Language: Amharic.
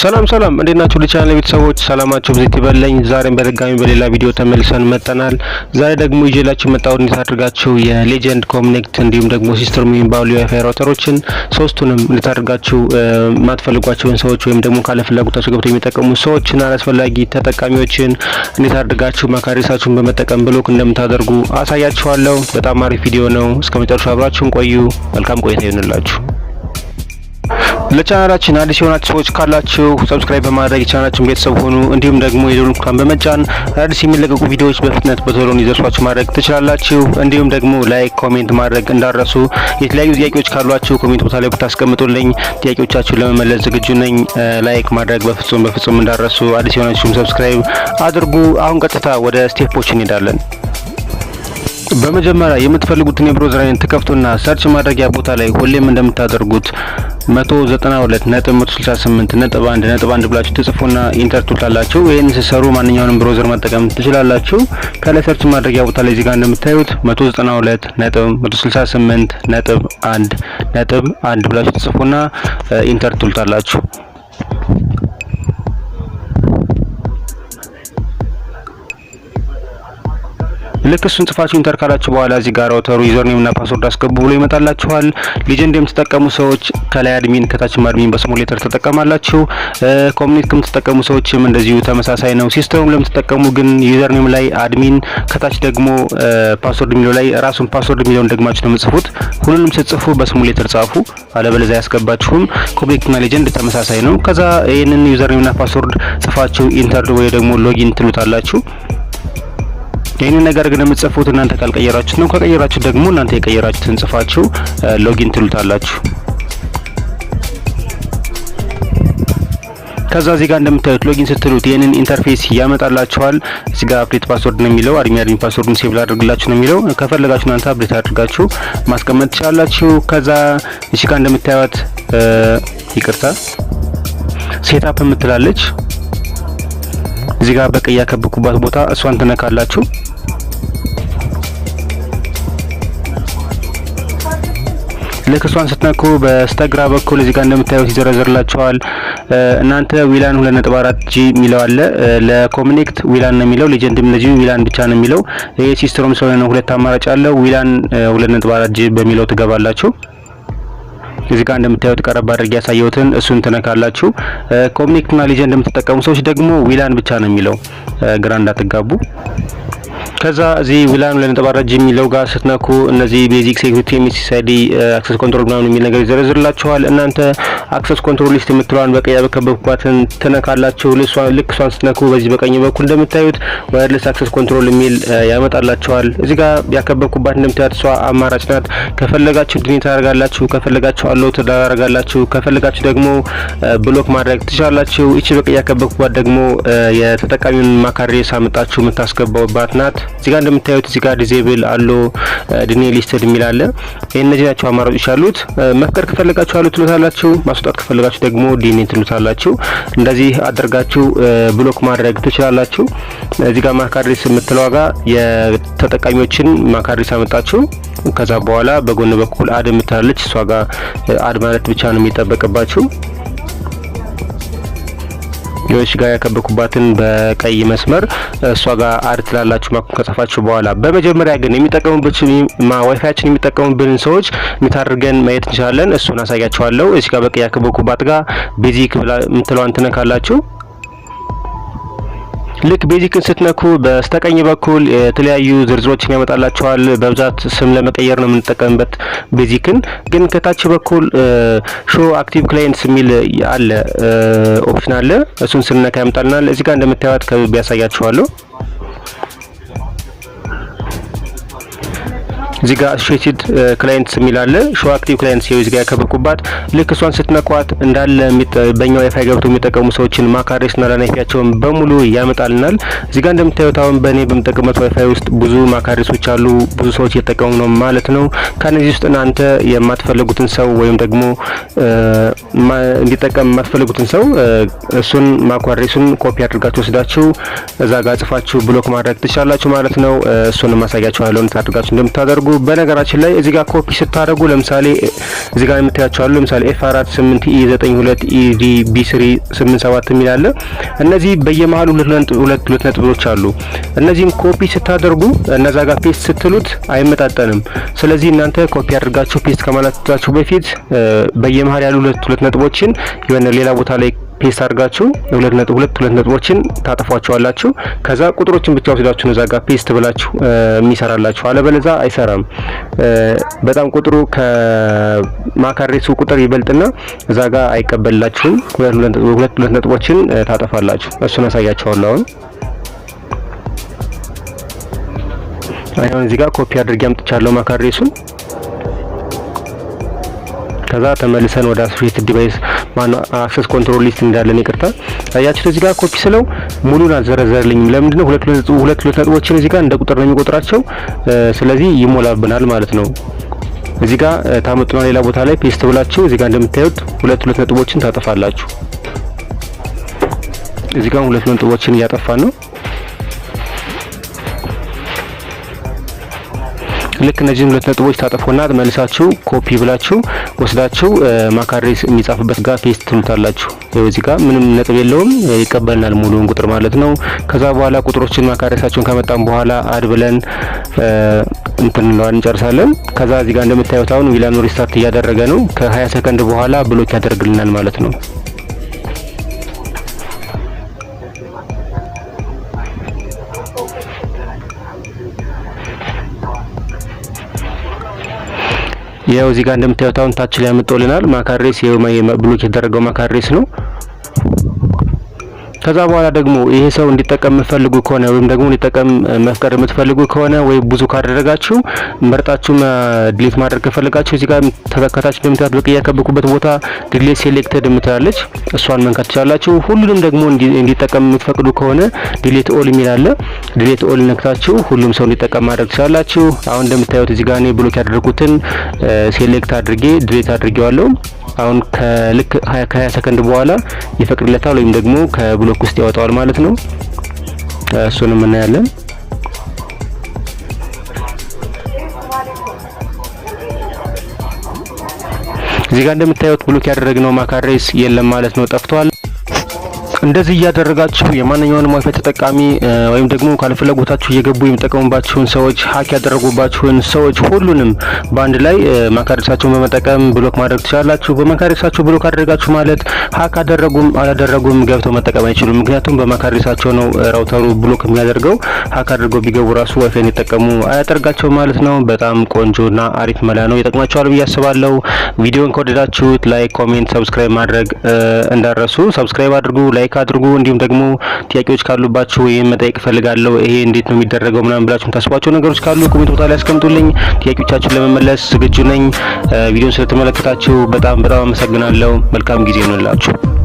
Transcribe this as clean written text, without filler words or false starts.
ሰላም እንዴት ናችሁ? ለቻናል ቤተሰቦች ሰላማችሁ ብዙ ይበልኝ። ዛሬም በድጋሚ በሌላ ቪዲዮ ተመልሰን መጣናል። ዛሬ ደግሞ ይዤላችሁ መጣሁ እንዴት አድርጋችሁ የሌጀንድ ኮኔክት እንዲሁም ደግሞ ሲስተር የሚባሉ የዋይፋይ ራውተሮችን ሶስቱንም እንዴት አድርጋችሁ ማትፈልጓቸውን ሰዎች ወይም ደግሞ ካለ ፍላጎታቸው ገብተው የሚጠቀሙ ሰዎችን አላስፈላጊ ተጠቃሚዎችን እንዴት አድርጋችሁ ማካሪሳችሁን በመጠቀም ብሎክ እንደምታደርጉ አሳያችኋለሁ። በጣም አሪፍ ቪዲዮ ነው። እስከመጨረሻው አብራችሁን ቆዩ። መልካም ቆይታ ይሁንላችሁ። ለቻናላችን አዲስ የሆናችሁ ሰዎች ካላችሁ ሰብስክራይብ በማድረግ ቻናላችን ቤተሰብ ሆኑ። እንዲሁም ደግሞ የደወል ምልክቱን በመጫን አዲስ የሚለቀቁ ቪዲዮዎች በፍጥነት በቶሎ እንዲደርሷችሁ ማድረግ ትችላላችሁ። እንዲሁም ደግሞ ላይክ፣ ኮሜንት ማድረግ እንዳረሱ። የተለያዩ ጥያቄዎች ካሏችሁ ኮሜንት ቦታ ላይ ብታስቀምጡልኝ ጥያቄዎቻችሁን ለመመለስ ዝግጁ ነኝ። ላይክ ማድረግ በፍጹም እንዳረሱ። አዲስ የሆናችሁም ሰብስክራይብ አድርጉ። አሁን ቀጥታ ወደ ስቴፖች እንሄዳለን። በመጀመሪያ የምትፈልጉትን የብሮዘር አይነት ተከፍቱና ሰርች ማድረጊያ ቦታ ላይ ሁሌም እንደምታደርጉት 192.168.1.1 ብላችሁ ትጽፉና ኢንተር ትሉታላችሁ። ይሄን ሲሰሩ ማንኛውንም ብሮዘር መጠቀም ትችላላችሁ። ከላይ ሰርች ማድረጊያ ቦታ ላይ እዚህ ጋር እንደምታዩት 192.168.1.1 ብላችሁ ትጽፉና ኢንተር ትሉታላችሁ። ልክ እሱን ጽፋችሁ ኢንተር ካላችሁ በኋላ እዚህ ጋር ራውተሩ ዩዘር ኔም እና ፓስወርድ አስገቡ ብሎ ይመጣላችኋል። ሌጀንድ የምትጠቀሙ ሰዎች ከላይ አድሚን ከታችም አድሚን በስሞል ሌተር ተጠቀማላችሁ። ኮሚኒቲ የምትጠቀሙ ሰዎችም እንደዚሁ ተመሳሳይ ነው። ሲስተም ለምትጠቀሙ ግን ዩዘር ኔም ላይ አድሚን ከታች ደግሞ ፓስወርድ የሚለው ላይ ራሱን ፓስወርድ የሚለውን ደግማችሁ ነው የምትጽፉት። ሁሉንም ስትጽፉ በስሞል ሌተር ጻፉ፣ አለበለዚያ ያስገባችሁም። ኮኔክት እና ሌጀንድ ተመሳሳይ ነው። ከዛ ይሄንን ዩዘር ኔም እና ፓስወርድ ጽፋችሁ ኢንተር ወይ ደግሞ ሎጊን ትሉታላችሁ። ይሄንን ነገር ግን የምትጽፉት እናንተ ካልቀየራችሁት ነው። ከቀየራችሁት ደግሞ እናንተ የቀየራችሁትን ጽፋችሁ ሎጊን ትሉታላችሁ። ከዛ እዚህ ጋር እንደምታዩት ሎጊን ስትሉት ይሄንን ኢንተርፌስ ያመጣላችኋል። እዚህ ጋር አፕዴት ፓስወርድ ነው የሚለው። አድሚን ፓስወርዱን ሴቭ ላድርግላችሁ ነው የሚለው። ከፈለጋችሁ እናንተ አፕዴት አድርጋችሁ ማስቀመጥ ትችላላችሁ። ከዛ እዚህ ጋር እንደምታዩት ይቅርታ ሴትአፕ የምትላለች እዚህ ጋር በቀይ ያከበኩባት ቦታ እሷን ትነካላችሁ። ልክ እሷን ስትነኩ በስተግራ በኩል እዚህ ጋር እንደምታዩት ይዘረዘርላችኋል። እናንተ ዊላን 2.4G የሚለው አለ። ለኮኔክት ዊላን ነው የሚለው። ሌጀንድም እንደዚሁ ዊላን ብቻ ነው የሚለው። ይሄ ሲስተም ስለሆነ ሁለት አማራጭ አለው። ዊላን 2.4G በሚለው ትገባላችሁ። እዚህ ጋር እንደምታዩት ቀረብ አድርጌ ያሳየሁትን እሱን ትነካላችሁ። ኮኔክት እና ሌጀንድ የምትጠቀሙ ሰዎች ደግሞ ዊላን ብቻ ነው የሚለው። ግራ እንዳትጋቡ። ከዛ እዚህ ዊላን 2.4G የሚለው ጋር ስትነኩ እነዚህ ቤዚክ ሴኩሪቲ ኤምኤስኤስአይዲ አክሰስ ኮንትሮል ምናምን የሚል ነገር ይዘረዝርላችኋል። እናንተ አክሰስ ኮንትሮል ሊስት የምትለዋን በቀይ ያከበብኳትን ትነካላችሁ። ልክ እሷን ስትነኩ በዚህ በቀኝ በኩል እንደምታዩት ዋየርለስ አክሰስ ኮንትሮል የሚል ያመጣላችኋል። እዚህ ጋር ያከበብኩባት እንደምታዩት እሷ አማራጭ ናት። ከፈለጋችሁ ዲሊት ታደርጋላችሁ፣ ከፈለጋችሁ አሎው ታደርጋላችሁ፣ ከፈለጋችሁ ደግሞ ብሎክ ማድረግ ትችላላችሁ። እቺ በቀይ ያከበብኩባት ደግሞ የተጠቃሚውን ማካሬስ አመጣችሁ የምታስገባውባት ናት። እዚህ ጋር እንደምታዩት እዚህ ጋር ዲዜብል አሎ ዲኔ ሊስትድ የሚል አለ። እነዚህ ናቸው አማራጮች አሉት። መፍቀድ ከፈለጋችሁ አሎ ትሉታላችሁ፣ ማስወጣት ከፈለጋችሁ ደግሞ ዲኔ ትሉታላችሁ። እንደዚህ አድርጋችሁ ብሎክ ማድረግ ትችላላችሁ። እዚህ ጋር ማካሪስ የምትለው ጋር የተጠቃሚዎችን ማካሪስ አመጣችሁ። ከዛ በኋላ በጎን በኩል አድ የምትላለች እሷ ጋር አድ ማለት ብቻ ነው የሚጠበቅባችሁ። ዮሽ ጋር ያከበኩባትን በቀይ መስመር እሷ ጋር አድ ትላላችሁ ማኩን ከጻፋችሁ በኋላ። በመጀመሪያ ግን የሚጠቀሙበትን ዋይፋያችን የሚጠቀሙብን ሰዎች እንታርገን ማየት እንችላለን። እሱን አሳያችኋለሁ። እዚህ ጋር በቀይ ያከበኩባት ጋር ቤዚክ የምትለዋን ትነካላችሁ። ልክ ቤዚክን ስትነኩ በስተቀኝ በኩል የተለያዩ ዝርዝሮችን ያመጣላችኋል። በብዛት ስም ለመቀየር ነው የምንጠቀምበት ቤዚክን። ግን ከታች በኩል ሾ አክቲቭ ክላይንትስ የሚል አለ ኦፕሽን አለ። እሱን ስንነካ ያመጣልናል። እዚህ ጋር እንደምታዩት ከብብ ያሳያችኋለሁ። እዚህ ጋር አሶሺየትድ ክላይንትስ የሚል አለ። ሾ አክቲቭ ክላይንትስ ይኸው እዚህ ጋር ያከበኩባት። ልክ እሷን ስትነኳት እንዳለ በእኛ ዋይፋይ ገብተው የሚጠቀሙ ሰዎችን ማካሬስ እና ላይፊያቸውን በሙሉ ያመጣልናል። እዚህ ጋር እንደምታዩት አሁን በእኔ በምጠቀምበት ዋይፋይ ውስጥ ብዙ ማካሬሶች አሉ። ብዙ ሰዎች እየተጠቀሙ ነው ማለት ነው። ከነዚህ ውስጥ እናንተ የማትፈልጉትን ሰው ወይም ደግሞ እንዲጠቀም የማትፈልጉትን ሰው እሱን ማካሬሱን ኮፒ አድርጋችሁ ወስዳችሁ እዛ ጋር ጽፋችሁ ብሎክ ማድረግ ትችላላችሁ ማለት ነው። እሱን ማሳያችኋለሁ እንዴት አድርጋችሁ እንደምታደርጉ። በነገራችን ላይ እዚህ ጋር ኮፒ ስታደርጉ ለምሳሌ እዚህ ጋር የምታያቸው አሉ። ለምሳሌ F48E92 EDB3 87 የሚል አለ። እነዚህ በየመሃሉ ሁለት ነጥቦች አሉ። እነዚህን ኮፒ ስታደርጉ እነዛ ጋር ፔስት ስትሉት አይመጣጠንም። ስለዚህ እናንተ ኮፒ አድርጋችሁ ፔስት ከማለታችሁ በፊት በየመሃል ያሉ ሁለት ነጥቦችን የሆነ ሌላ ቦታ ላይ ፔስት አድርጋችሁ ሁለት ነጥቦችን ታጠፏቸዋላችሁ። ከዛ ቁጥሮችን ብቻ ወስዳችሁ እዛ ጋር ፔስት ብላችሁ የሚሰራላችሁ፣ አለበለዚያ አይሰራም። በጣም ቁጥሩ ከማካሬሱ ቁጥር ይበልጥና እዛ ጋር አይቀበልላችሁም። ሁለት ነጥቦችን ታጠፋላችሁ። እሱን አሳያችኋለሁ። አሁን እዚህ ጋር ኮፒ አድርጌ አምጥቻለሁ ማካሬሱን። ከዛ ተመልሰን ወደ አሶሺየትድ ዲቫይስ አክሰስ ኮንትሮል ሊስት እንዳለን ይቅርታ አያችሁ። እዚህ ጋር ኮፒ ስለው ሙሉን አዘረዘርልኝ። ለምንድነው ሁለት ነጥቦችን እዚህ ጋር እንደ ቁጥር ነው የሚቆጥራቸው። ስለዚህ ይሞላብናል ማለት ነው። እዚህ ጋር ታመጡና ሌላ ቦታ ላይ ፔስት ብላችሁ እዚህ ጋር እንደምታዩት ሁለት ነጥቦችን ታጠፋላችሁ። እዚህ ጋር ሁለት ነጥቦችን እያጠፋን ነው። ልክ እነዚህን ሁለት ነጥቦች ታጠፉና መልሳችሁ ኮፒ ብላችሁ ወስዳችሁ ማካሬስ የሚጻፍበት ጋር ፔስት ትሉታላችሁ። እዚህ ጋር ምንም ነጥብ የለውም፣ ይቀበልናል ሙሉውን ቁጥር ማለት ነው። ከዛ በኋላ ቁጥሮችን ማካሬሳቸውን ከመጣን በኋላ አድ ብለን እንጨርሳለን። ከዛ እዚህ ጋር እንደምታዩት አሁን ዊላኑ ሪስታርት እያደረገ ነው። ከ20 ሰከንድ በኋላ ብሎክ ያደርግልናል ማለት ነው። ያው እዚህ ጋር እንደምታዩት አሁን ታች ላይ ያመጣልናል ማካሬስ። ይሄው ብሎክ የተደረገው ማካሬስ ነው። ከዛ በኋላ ደግሞ ይሄ ሰው እንዲጠቀም የምትፈልጉ ከሆነ ወይም ደግሞ እንዲጠቀም መፍቀድ የምትፈልጉ ከሆነ ወይ ብዙ ካደረጋችሁ መርጣችሁ ዲሊት ማድረግ ከፈለጋችሁ እዚህ ጋር ተከታች እንደምታዩት በቀይ ያከበኩበት ቦታ ዲሊት ሴሌክትድ የምትላለች እሷን መንካት ትችላላችሁ። ሁሉንም ደግሞ እንዲጠቀም የምትፈቅዱ ከሆነ ዲሊት ኦል የሚል አለ። ዲሊት ኦል ነክታችሁ ሁሉም ሰው እንዲጠቀም ማድረግ ትችላላችሁ። አሁን እንደምታዩት እዚህ ጋር እኔ ብሎክ ያደረኩትን ሴሌክት አድርጌ ዲሊት አድርጌዋለሁ። አሁን ከልክ 20 ሰከንድ በኋላ ይፈቅድለታል ወይም ደግሞ ከብሎክ ውስጥ ያወጣዋል ማለት ነው። እሱንም እናያለን። እዚህ ጋር እንደምታዩት ብሎክ ያደረግነው ማካሬስ የለም ማለት ነው፣ ጠፍቷል። እንደዚህ እያደረጋችሁ የማንኛውንም ዋይፋይ ተጠቃሚ ወይም ደግሞ ካልፈለጉታችሁ እየገቡ የሚጠቀሙባችሁን ሰዎች ሀክ ያደረጉባችሁን ሰዎች ሁሉንም በአንድ ላይ ማካሬሳቸውን በመጠቀም ብሎክ ማድረግ ትችላላችሁ። በማካሬሳቸው ብሎክ አደረጋችሁ ማለት ሀክ አላደረጉም ገብተው መጠቀም አይችሉም። ምክንያቱም በማካሬሳቸው ነው ራውተሩ ብሎክ የሚያደርገው። ሀክ አድርገው ቢገቡ ራሱ ዋይፋይ እንዲጠቀሙ አያደርጋቸውም ማለት ነው። በጣም ቆንጆና አሪፍ መላ ነው፣ ይጠቅማችኋል ብዬ አስባለሁ። ቪዲዮን ከወደዳችሁት ላይክ፣ ኮሜንት፣ ሰብስክራይብ ማድረግ እንዳረሱ። ሰብስክራይብ አድርጉ፣ ላይክ አድርጉ። እንዲሁም ደግሞ ጥያቄዎች ካሉባችሁ ይሄን መጠየቅ ፈልጋለሁ፣ ይሄ እንዴት ነው የሚደረገው ምናምን ብላችሁ ታስባችሁ ነገሮች ካሉ ኮሜንት ቦታ ላይ አስቀምጡልኝ። ጥያቄዎቻችሁን ለመመለስ ዝግጁ ነኝ። ቪዲዮን ስለተመለከታችሁ በጣም አመሰግናለሁ። መልካም ጊዜ ይሁንላችሁ።